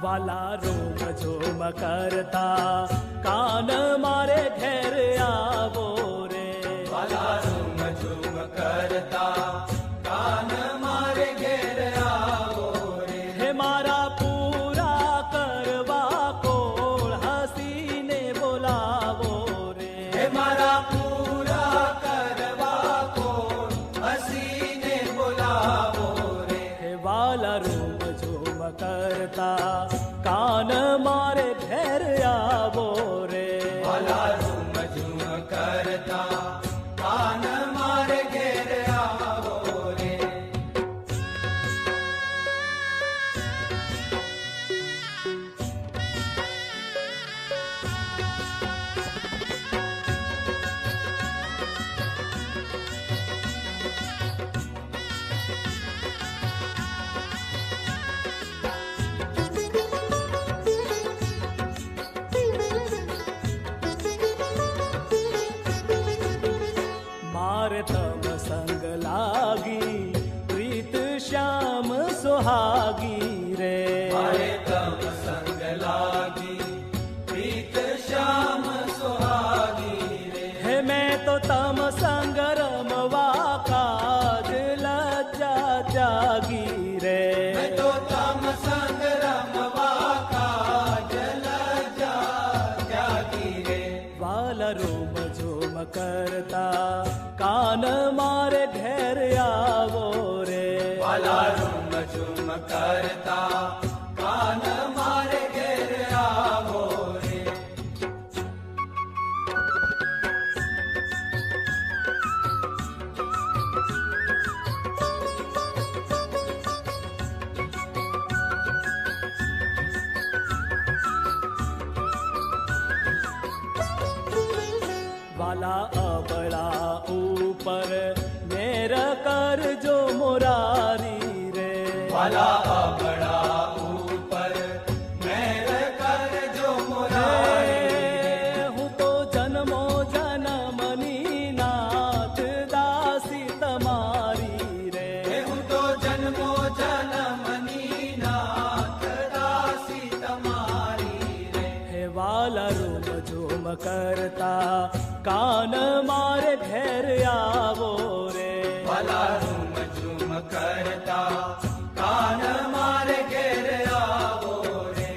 વાલા રોમ ઝોમ કરતા કાન મારે ઘેર આવો રે. વાલા રૂમ ઝૂમ કરતા કાન મારે ઘેર આવો રે. હે મારા પૂરા કરવા કોળ હસીને બોલાવો રે. હે મારા પૂરા કરવા કોણ હસીને બોલાવો રે. હે વાલા રોમ ઝોમ કરતા કાન મારે ઘેર આવો રે. વાલા રૂમ ઝૂમ કરતા કાન મારે ઘેર આવો રે. મારે તમ સંગ લાગી પ્રીત શ્યામ સુહાગી રે. મારે તમ સંગ લાગી પ્રીત શ્યામ સુહાગી રે. હે મેં તો તમ સંગ રમવા કાજ લજ્જા જાગી રે. મેં તો તમ સંગ રમવા કાજ લજ્જા ત્યાગી રે. વાલા રોમ ઝોમ કરતા કાન મારે ઘેર આવો રે. વાલા રૂમ ઝૂમ કરતા કાન મારે ઘેર આવો રે. વાલા અબળા ઉપર મેર કરજો મોરારી રે. વાલા અબળા ઉપર મેર કરજો મોરારી રે. હું તો જન્મો જન્મની નાથ દાસી તમારી રે. હું તો જન્મો જન્મની નાથ દાસી તમારી રે. હે વાલા રોમ ઝોમ કરતા કાન મારે ઘેર આવો રે. વાલા રૂમ ઝૂમ કરતા કાન મારે ઘેર આવો રે.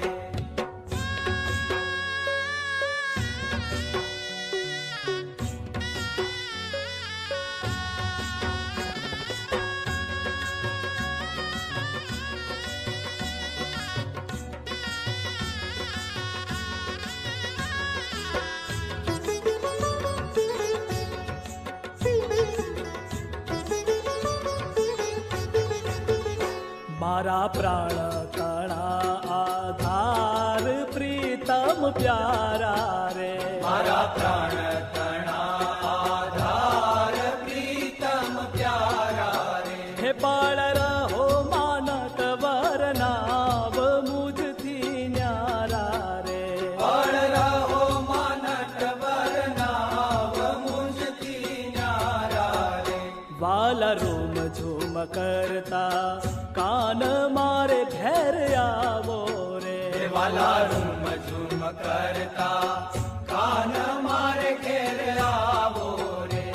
મારા પ્રાણ કણા આધાર પ્રીતમ પ્યારા રે. મારા પ્રાણ કણા આધાર પ્રીતમ પ્યારા રે. હે પાળ રહો માનત વરનાવ મુજથી ન્યારા રે. પણ રહો માનટ વરનાવ મુજથી ન્યારા રે. વાલા રોમ ઝોમ કરતા કાન મારે ઘેર આવો રે. વાલા રૂમ ઝૂમ કરતા કાન મારે ઘેર આવો રે.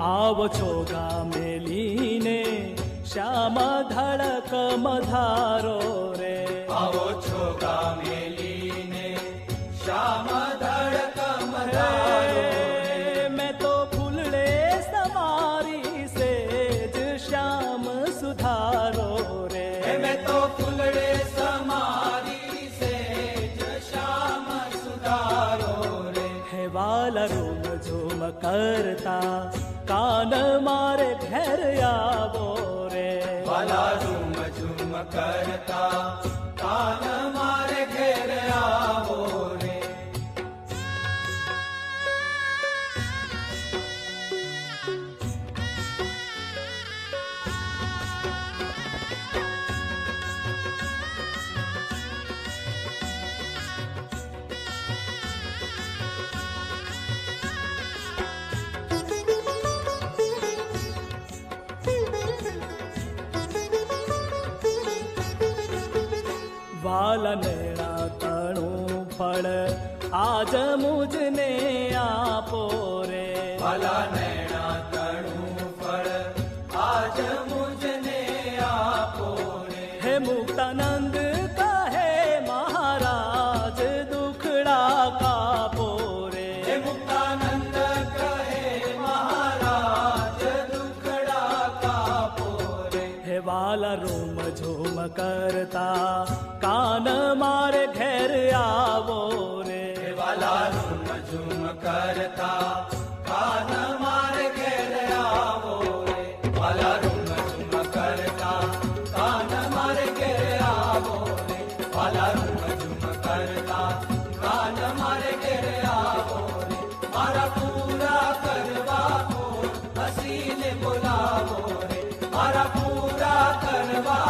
આવો છો ગામેલીને શ્યામ ધડક મધારો રે. આવો છો ગામેલીને શ્યામ ધડક મધારો રે. મેં તો ફૂલડે સમારી સેજ શ્યામ સુધારો રે. મેં તો ફૂલડે સમારી સેજ શ્યામ સુધારો રે. હે વાલા રોમ ઝોમ કરતા કાન મારે ઘેર આવો રે. વાલા રૂમ ઝૂમ કરતા કાન મારે ઘેર આવો રે. વાલા નેણા તણું ફળ આજ મુજને આપો રે. વાલા નૈણા તણું ફળ આજ મુજને આપો રે. હે મુક્તાનંદ કહે મહારાજ દુખડા કાપો રે. હે મુક્તાનંદ કહે મહારાજ દુખડા કાપો રે. હે વાલા રોમ ઝોમ કરતા કાન મારે ઘેર આવો રે. હે વાલા રૂમ ઝૂમ કરતા કાન મારે ઘેર આવો રે. વાલા રૂમ ઝૂમ કરતા કાન મારે ઘેર આવો રે. વાલા રૂમ ઝૂમ કરતા કાન મારે ઘેર આવો રે. મારા પૂરા કરવા કો હસીને બોલાવો રે. મારા પૂરા કરવા